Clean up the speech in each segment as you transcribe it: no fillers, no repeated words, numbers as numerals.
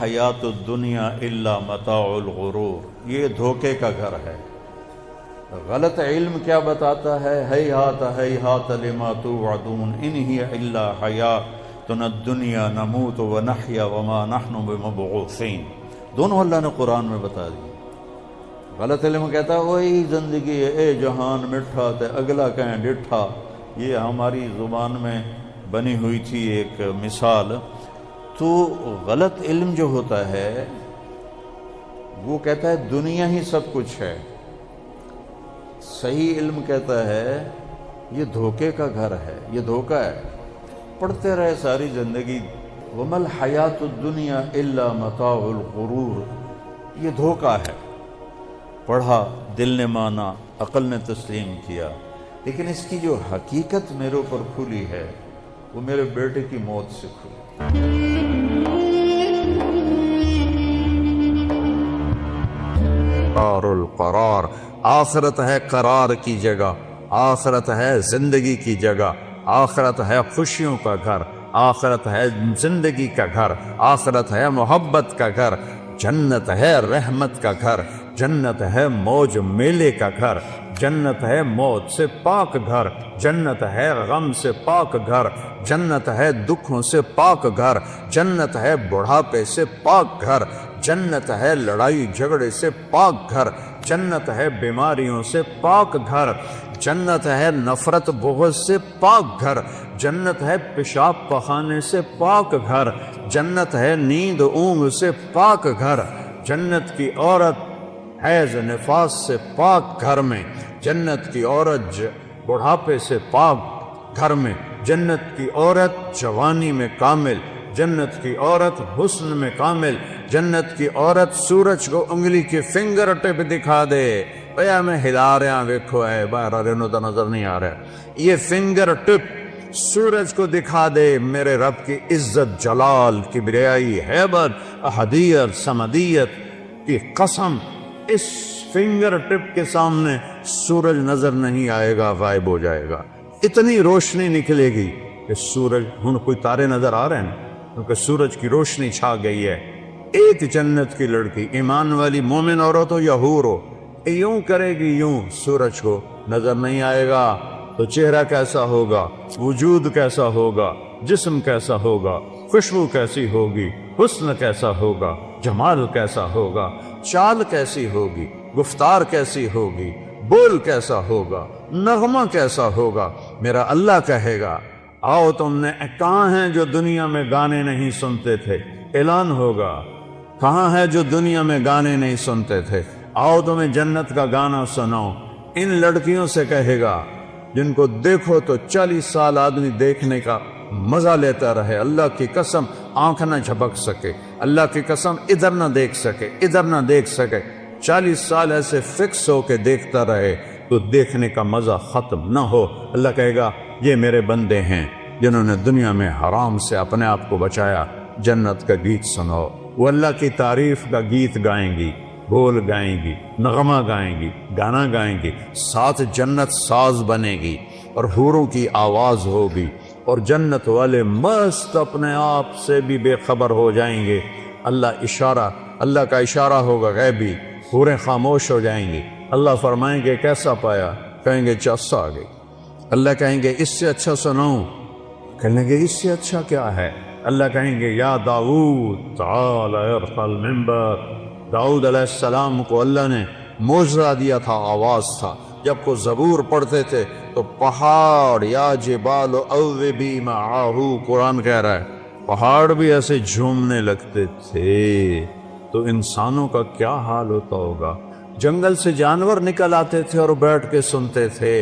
حیات الدنیا الا متاع الغرور، یہ دھوکے کا گھر ہے۔ غلط علم کیا بتاتا ہے؟ ہیہات ہیہات لما توعدون ان ہی الا حیاتنا الدنیا نموت ونحیا وما نحن بمبعوثین، دونوں اللہ نے قرآن میں بتا دی۔ غلط علم کہتا ہے وہی زندگی ہے، اے جہان مٹھا تے اگلا کہیں ڈٹھا، یہ ہماری زبان میں بنی ہوئی تھی ایک مثال۔ تو غلط علم جو ہوتا ہے وہ کہتا ہے دنیا ہی سب کچھ ہے، صحیح علم کہتا ہے یہ دھوکے کا گھر ہے، یہ دھوکہ ہے۔ پڑھتے رہے ساری زندگی وَمَا الْحَيَاةُ الدُّنْيَا إِلَّا مَتَاعُ الْغُرُورِ، یہ دھوکہ ہے۔ پڑھا، دل نے مانا، عقل نے تسلیم کیا، لیکن اس کی جو حقیقت میرے اوپر کھلی ہے وہ میرے بیٹے کی موت سے کھلی۔ دار القرار، آخرت ہے قرار کی جگہ، آخرت ہے زندگی کی جگہ، آخرت ہے خوشیوں کا گھر، آخرت ہے زندگی کا گھر، آخرت ہے محبت کا گھر، جنت ہے رحمت کا گھر، جنت ہے موج میلے کا گھر، جنت ہے موت سے پاک گھر، جنت ہے غم سے پاک گھر، جنت ہے دکھوں سے پاک گھر، جنت ہے بڑھاپے سے پاک گھر، جنت ہے لڑائی جھگڑے سے پاک گھر، جنت ہے بیماریوں سے پاک گھر، جنت ہے نفرت بغض سے پاک گھر، جنت ہے پیشاب پخانے سے پاک گھر، جنت ہے نیند اونگ سے پاک گھر، جنت کی عورت حیض نفاس سے پاک گھر میں، جنت کی عورت بڑھاپے سے پاک گھر میں، جنت کی عورت جوانی میں کامل، جنت کی عورت حسن میں کامل، جنت کی عورت سورج کو انگلی کی فنگر ٹپ دکھا دے، بھیا میں ہلا رہا ویکھو ہے باہر رہنو تو نظر نہیں آ رہا، یہ فنگر ٹپ سورج کو دکھا دے میرے رب کی عزت جلال کبریائی حیبت احدیت سمدیت کی قسم، اس فنگر ٹپ کے سامنے سورج نظر نہیں آئے گا، غائب ہو جائے گا۔ اتنی روشنی نکلے گی کہ سورج ہن کوئی تارے نظر آ رہے ہیں کیونکہ سورج کی روشنی چھا گئی ہے۔ ایک جنت کی لڑکی ایمان والی مومن عورت ہو یا حور ہو، یوں کرے گی، یوں سورج کو نظر نہیں آئے گا تو چہرہ کیسا ہوگا، وجود کیسا ہوگا، جسم کیسا ہوگا، خوشبو کیسی ہوگی، حسن کیسا ہوگا، جمال کیسا ہوگا، چال کیسی ہوگی، گفتار کیسی ہوگی، بول کیسا ہوگا، نغمہ کیسا ہوگا۔ میرا اللہ کہے گا آؤ تم نے کہاں ہیں جو دنیا میں گانے نہیں سنتے تھے، اعلان ہوگا کہاں ہے جو دنیا میں گانے نہیں سنتے تھے، آؤ تمہیں جنت کا گانا سناؤ۔ ان لڑکیوں سے کہے گا جن کو دیکھو تو 40 سال آدمی دیکھنے کا مزہ لیتا رہے، اللہ کی قسم آنکھ نہ جھپک سکے، اللہ کی قسم ادھر نہ دیکھ سکے، ادھر نہ دیکھ سکے، 40 سال ایسے فکس ہو کے دیکھتا رہے تو دیکھنے کا مزہ ختم نہ ہو۔ اللہ کہے گا یہ میرے بندے ہیں جنہوں نے دنیا میں حرام سے اپنے آپ کو بچایا، جنت کا گیت سناؤ۔ وہ اللہ کی تعریف کا گیت گائیں گی، بول گائیں گی، نغمہ گائیں گی، گانا گائیں گی، ساتھ جنت ساز بنے گی اور حوروں کی آواز ہوگی، اور جنت والے مست اپنے آپ سے بھی بے خبر ہو جائیں گے۔ اللہ کا اشارہ ہوگا غیبی، حوریں خاموش ہو جائیں گی۔ اللہ فرمائیں گے کیسا پایا؟ کہیں گے چس آ گئی۔ اللہ کہیں گے اس سے اچھا سناؤں؟ کہیں گے اس سے اچھا کیا ہے؟ اللہ کہیں گے یا داؤد تعال ارفع المنبر۔ داؤد علیہ السلام کو اللہ نے معجزہ دیا تھا، آواز تھا، جب کو زبور پڑھتے تھے تو پہاڑ یا جبال اوبی معاہ، قرآن کہہ رہا ہے پہاڑ بھی ایسے جھومنے لگتے تھے، تو انسانوں کا کیا حال ہوتا ہوگا؟ جنگل سے جانور نکل آتے تھے اور بیٹھ کے سنتے تھے،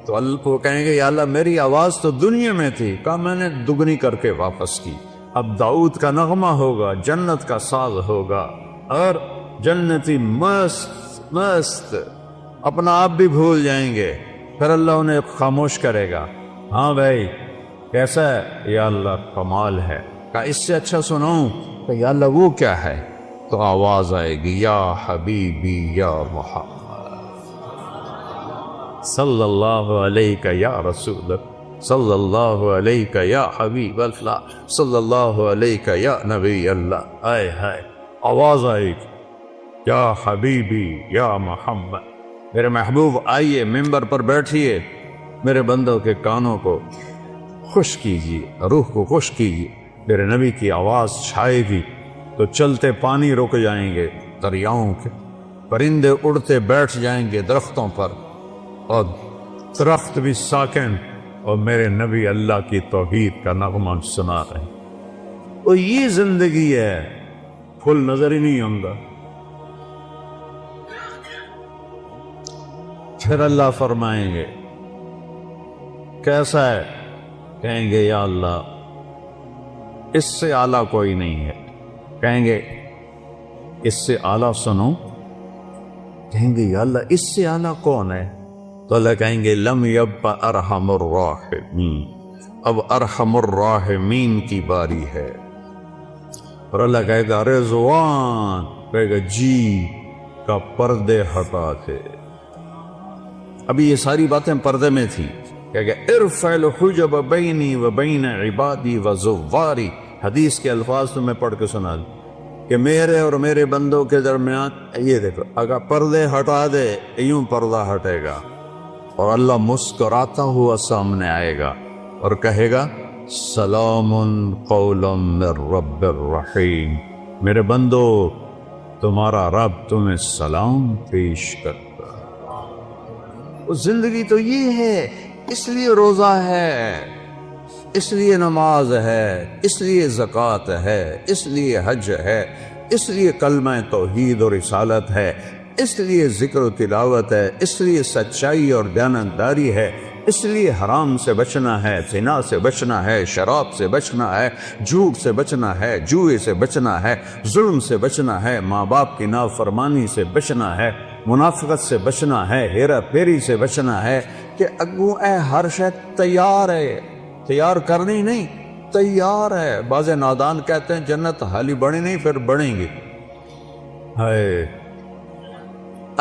تو اللہ کو کہیں گے یا اللہ میری آواز تو دنیا میں تھی، کہا میں نے دگنی کر کے واپس کی۔ اب داؤد کا نغمہ ہوگا، جنت کا ساز ہوگا، اور جنتی مست مست اپنا آپ بھی بھول جائیں گے، پھر اللہ انہیں خاموش کرے گا۔ ہاں بھائی کیسا ہے؟ یا اللہ کمال ہے۔ کہا اس سے اچھا سناؤں؟ کہ یا اللہ وہ کیا ہے؟ تو آواز آئے گی یا حبیبی یا محمد صلی اللہ علیہ یا رسول۔ صلی اللہ علیہ یا حبیب اللہ، صلی اللہ علیہ یا نبی اللہ۔ آئے ہائے، آواز آئی، یا حبیبی یا محمد، میرے محبوب آئیے ممبر پر بیٹھیے، میرے بندوں کے کانوں کو خوش کیجیے، روح کو خوش کیجیے۔ میرے نبی کی آواز چھائے گی تو چلتے پانی رک جائیں گے دریاؤں کے، پرندے اڑتے بیٹھ جائیں گے درختوں پر، اور درخت بھی ساکن، اور میرے نبی اللہ کی توحید کا نغمہ سنا رہے ہیں۔ اور یہ زندگی ہے، پھول نظر ہی نہیں آؤں گا۔ پھر اللہ فرمائیں گے کیسا ہے؟ کہیں گے یا اللہ اس سے اعلیٰ کوئی نہیں ہے۔ کہیں گے اس سے اعلیٰ سنو؟ کہیں گے یا اللہ اس سے اعلیٰ کون ہے؟ تو اللہ کہیں گے لم یبق ارحم الراحمین، اب ارحم الراحمین کی باری ہے۔ اور اللہ کہے گا رضوان، کہے گا جی کا پردے ہٹا تھے۔ ابھی یہ ساری باتیں پردے میں تھیں، کہ ارفع الحجب بینی و بین عبادی و زواری۔ حدیث کے الفاظ تو میں پڑھ کے سنا دوں کہ میرے اور میرے بندوں کے درمیان یہ دیکھو، اگر پردے ہٹا دے یوں پردہ ہٹے گا، اور اللہ مسکراتا ہوا سامنے آئے گا اور کہے گا سلام قول من رب الرحیم، میرے بندو تمہارا رب تمہیں سلام پیش کرتا۔ زندگی تو یہ ہے، اس لیے روزہ ہے، اس لیے نماز ہے، اس لیے زکوٰۃ ہے، اس لیے حج ہے، اس لیے کلمہ توحید اور رسالت ہے، اس لیے ذکر و تلاوت ہے، اس لیے سچائی اور دیانتداری ہے، اس لیے حرام سے بچنا ہے، زنا سے بچنا ہے، شراب سے بچنا ہے، جھوٹ سے بچنا ہے، جوئے سے بچنا ہے، ظلم سے بچنا ہے، ماں باپ کی نافرمانی سے بچنا ہے، منافقت سے بچنا ہے، ہیرا پھیری سے بچنا ہے، کہ اگو اے ہر شے تیار ہے، تیار کرنی نہیں، تیار ہے۔ بعض نادان کہتے ہیں جنت حالی بڑی نہیں، پھر بڑھیں گی۔ ہائے،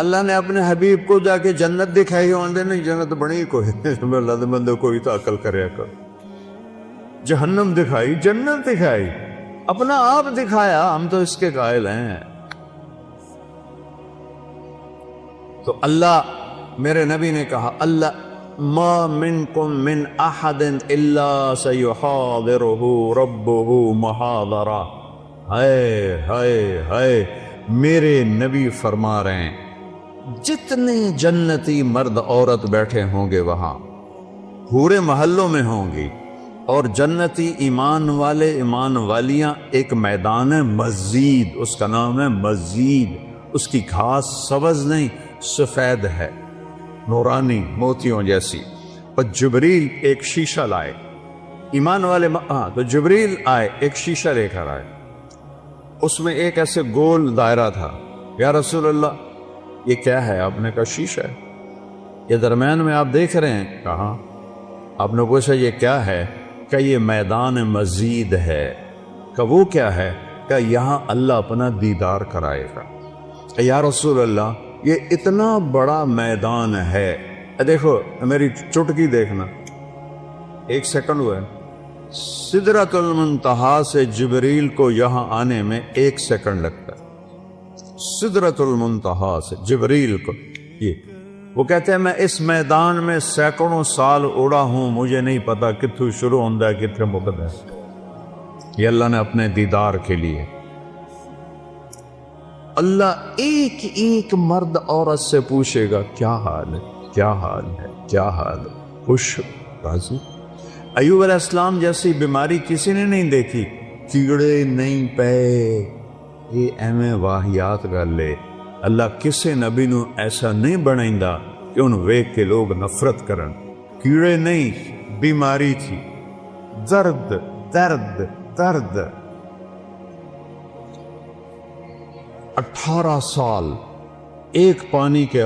اللہ نے اپنے حبیب کو جا کے جنت دکھائی، ہوندے نہیں جنت بڑی کوئی، اللہ بندے کوئی تو عقل کرے کر۔ جہنم دکھائی، جنت دکھائی، اپنا آپ دکھایا، ہم تو اس کے قائل ہیں۔ تو اللہ، میرے نبی نے کہا اللہ ما منکم من احد الا سیحاضرہ ربہ محاضرہ۔ ہائے ہائے ہائے، میرے نبی فرما رہے ہیں جتنے جنتی مرد عورت بیٹھے ہوں گے وہاں پورے محلوں میں ہوں گی، اور جنتی ایمان والے ایمان والیاں ایک میدان ہے مزید، اس کا نام ہے مزید، اس کی گھاس سبز نہیں سفید ہے، نورانی موتیوں جیسی۔ اور جبریل ایک شیشہ لائے، ایمان والے تو جبریل آئے ایک شیشہ لے کر آئے، اس میں ایک ایسے گول دائرہ تھا۔ یا رسول اللہ یہ کیا ہے؟ آپ نے کہا شیشہ ہے، یہ درمیان میں آپ دیکھ رہے ہیں؟ کہاں؟ آپ نے پوچھا یہ کیا ہے؟ کہ یہ میدان مزید ہے۔ کہ وہ کیا ہے؟ کہ یہاں اللہ اپنا دیدار کرائے گا۔ کہ یا رسول اللہ یہ اتنا بڑا میدان ہے، دیکھو میری چٹکی دیکھنا، 1 سیکنڈ ہوا ہے، سدرۃ المنتہا سے جبریل کو یہاں آنے میں 1 سیکنڈ لگتا ہے، سدرۃ المنتہا سے جبریل کو۔ یہ وہ کہتے ہیں میں اس میدان میں سینکڑوں سال اڑا ہوں، مجھے نہیں پتا کتھوں شروع ہوتا ہے کتنے مقد ہے۔ یہ اللہ نے اپنے دیدار کے لیے، اللہ ایک ایک مرد عورت سے پوچھے گا کیا حال ہے، کیا حال ہے، کیا حال ہے، خوش راضی؟ ایوب علیہ السلام جیسی بیماری کسی نے نہیں دیکھی، کیڑے نہیں پے، یہ ایویں واہیات گل لے۔ اللہ کسے نبی نو ایسا نہیں بنائندا کہ انہوں ویکھ کے لوگ نفرت کرن۔ کیڑے نہیں، بیماری تھی، درد درد درد۔ 18 سال ایک پانی کے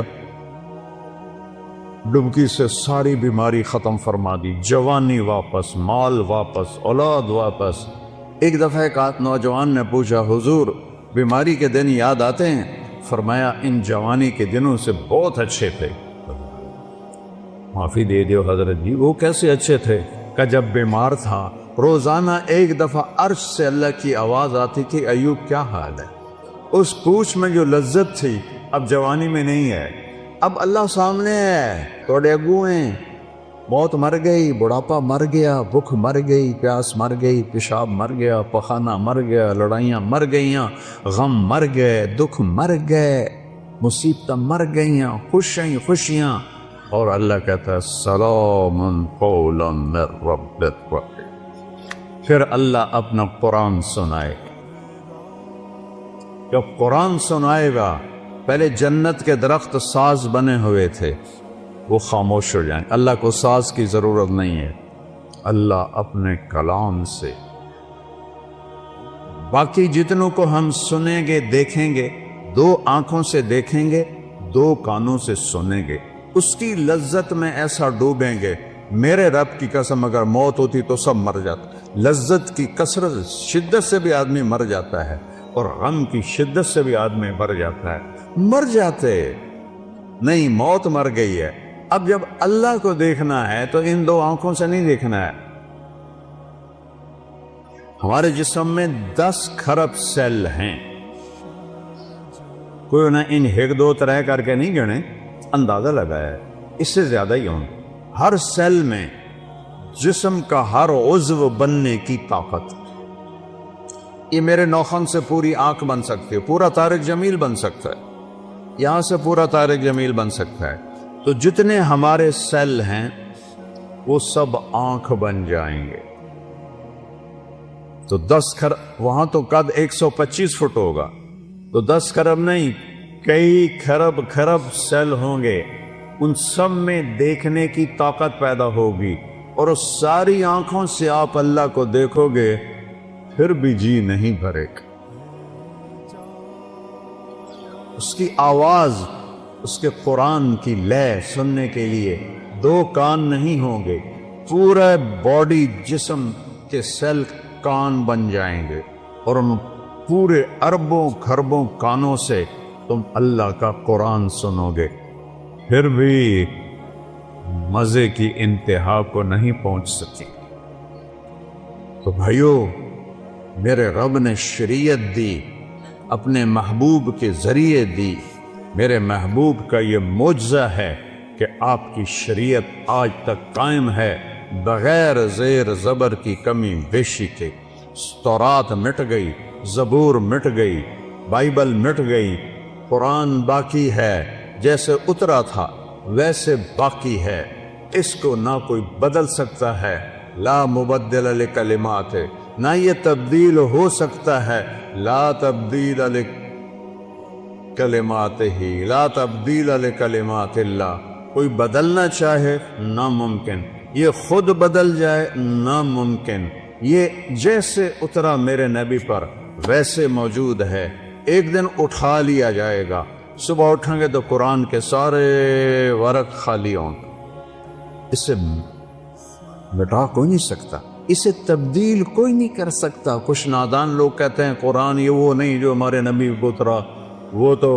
ڈبکی سے ساری بیماری ختم فرما دی، جوانی واپس، مال واپس، اولاد واپس۔ ایک دفعہ ایک نوجوان نے پوچھا حضور بیماری کے دن یاد آتے ہیں؟ فرمایا ان جوانی کے دنوں سے بہت اچھے تھے۔ معافی دے دیو حضرت جی، وہ کیسے اچھے تھے کہ جب بیمار تھا روزانہ ایک دفعہ عرش سے اللہ کی آواز آتی تھی، ایوب کیا حال ہے؟ اس پوچھ میں جو لذت تھی اب جوانی میں نہیں ہے۔ اب اللہ سامنے ہے، توڑے اگو ہیں، موت مر گئی، بڑھاپا مر گیا، بھوک مر گئی، پیاس مر گئی، پیشاب مر گیا، پخانہ مر گیا، لڑائیاں مر گئیاں، غم مر گئے، دکھ مر گئے، مصیبتیں مر گئیاں، خوشیاں، اور اللہ کہتا ہے سلام قولا من رب الرحیم۔ پھر اللہ اپنا قرآن سنائے، جب قرآن سنائے گا، پہلے جنت کے درخت ساز بنے ہوئے تھے، وہ خاموش ہو جائیں۔ اللہ کو ساز کی ضرورت نہیں ہے، اللہ اپنے کلام سے باقی جتنوں کو ہم سنیں گے، دیکھیں گے، 2 آنکھوں سے دیکھیں گے، 2 کانوں سے سنیں گے، اس کی لذت میں ایسا ڈوبیں گے۔ میرے رب کی قسم اگر موت ہوتی تو سب مر جاتا۔ لذت کی کثرت شدت سے بھی آدمی مر جاتا ہے، اور غم کی شدت سے بھی آدمی مر جاتا ہے۔ مر جاتے نہیں، موت مر گئی ہے۔ اب جب اللہ کو دیکھنا ہے تو ان 2 آنکھوں سے نہیں دیکھنا ہے۔ ہمارے جسم میں 10 کھرب سیل ہیں، کوئی نہ ان 1 2 3 کر کے نہیں گنے، اندازہ لگایا ہے، اس سے زیادہ ہی ہوں۔ ہر سیل میں جسم کا ہر عضو بننے کی طاقت۔ یہ میرے نوخن سے پوری آنکھ بن سکتی ہے، پورا طارق جمیل بن سکتا ہے، یہاں سے پورا طارق جمیل بن سکتا ہے۔ تو جتنے ہمارے سیل ہیں وہ سب آنکھ بن جائیں گے۔ تو 10 کھرب، وہاں تو قد 125 فٹ ہوگا، تو 10 کھرب نہیں، کئی کھرب سیل ہوں گے، ان سب میں دیکھنے کی طاقت پیدا ہوگی، اور اس ساری آنکھوں سے آپ اللہ کو دیکھو گے، پھر بھی جی نہیں بھرے گا۔ اس کی آواز، اس کے قرآن کی لے سننے کے لیے 2 کان نہیں ہوں گے، پورا باڈی جسم کے سیل کان بن جائیں گے، اور ان پورے اربوں کھربوں کانوں سے تم اللہ کا قرآن سنو گے، پھر بھی مزے کی انتہا کو نہیں پہنچ سکی۔ تو بھائیو، میرے رب نے شریعت دی، اپنے محبوب کے ذریعے دی۔ میرے محبوب کا یہ معجزہ ہے کہ آپ کی شریعت آج تک قائم ہے، بغیر زیر زبر کی کمی بیشی کے۔ تورات مٹ گئی، زبور مٹ گئی، بائبل مٹ گئی، قرآن باقی ہے، جیسے اترا تھا ویسے باقی ہے، اس کو نہ کوئی بدل سکتا ہے، لا مبدل لکلمات، نہ یہ تبدیل ہو سکتا ہے، لا تبدیل لکلمات ہی، لا تبدیل لکلمات اللہ۔ کوئی بدلنا چاہے ناممکن، یہ خود بدل جائے ناممکن۔ یہ جیسے اترا میرے نبی پر ویسے موجود ہے، ایک دن اٹھا لیا جائے گا۔ صبح اٹھیں گے تو قرآن کے سارے ورق خالی ہوں گے، اسے مٹا کوئی نہیں سکتا، اسے تبدیل کوئی نہیں کر سکتا۔ کچھ نادان لوگ کہتے ہیں قرآن یہ وہ نہیں جو ہمارے نبی کو اترا، وہ تو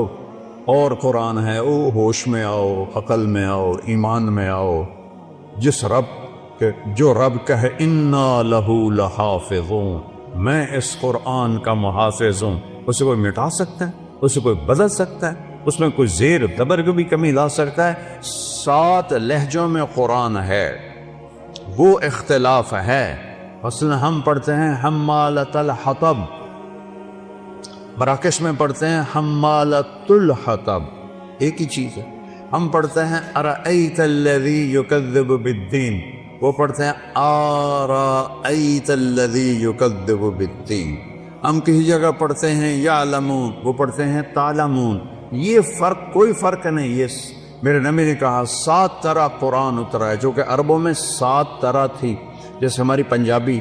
اور قرآن ہے۔ او ہوش میں آؤ، عقل میں آؤ، ایمان میں آؤ۔ جس رب کے جو رب کہے انا لہو لحافظون، میں اس قرآن کا محافظ ہوں، اسے کوئی مٹا سکتا ہے؟ اسے کوئی بدل سکتا ہے؟ اس میں کوئی زیر دبر کو بھی کمی لا سکتا ہے؟ 7 لہجوں میں قرآن ہے، وہ اختلاف ہے۔ مثلا ہم پڑھتے ہیں حمالۃ الحطب، مراکش میں پڑھتے ہیں حمالۃ الحطب، ایک ہی چیز ہے۔ ہم پڑھتے ہیں ارأیت الذی یکذب بالدین، وہ پڑھتے ہیں آرأیت الذی یکذب بالدین۔ ہم کسی جگہ پڑھتے ہیں یعلمون، وہ پڑھتے ہیں تعلمون۔ یہ فرق، کوئی فرق نہیں۔ یہ میرے نبی نے کہا 7 طرح قرآن اترا ہے، جو کہ عربوں میں 7 طرح تھی۔ جیسے ہماری پنجابی،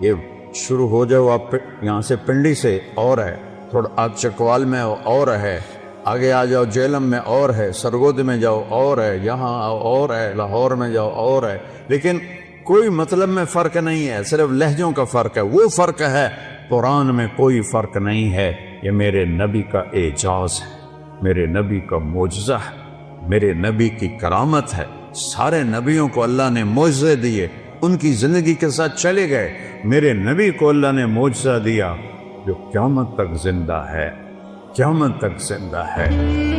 یہ شروع ہو جاؤ آپ یہاں سے پنڈی سے اور ہے، تھوڑا آپ چکوال میں اور ہے، آگے آ جاؤ جیلم میں اور ہے، سرگود میں جاؤ اور ہے، یہاں آؤ اور ہے، لاہور میں جاؤ اور ہے، لیکن کوئی مطلب میں فرق نہیں ہے، صرف لہجوں کا فرق ہے۔ وہ فرق ہے، قرآن میں کوئی فرق نہیں ہے۔ یہ میرے نبی کا اعجاز ہے، میرے نبی کا معجزہ ہے، میرے نبی کی کرامت ہے۔ سارے نبیوں کو اللہ نے معجزے دیے، ان کی زندگی کے ساتھ چلے گئے، میرے نبی کو اللہ نے معجزہ دیا جو قیامت تک زندہ ہے، قیامت تک زندہ ہے۔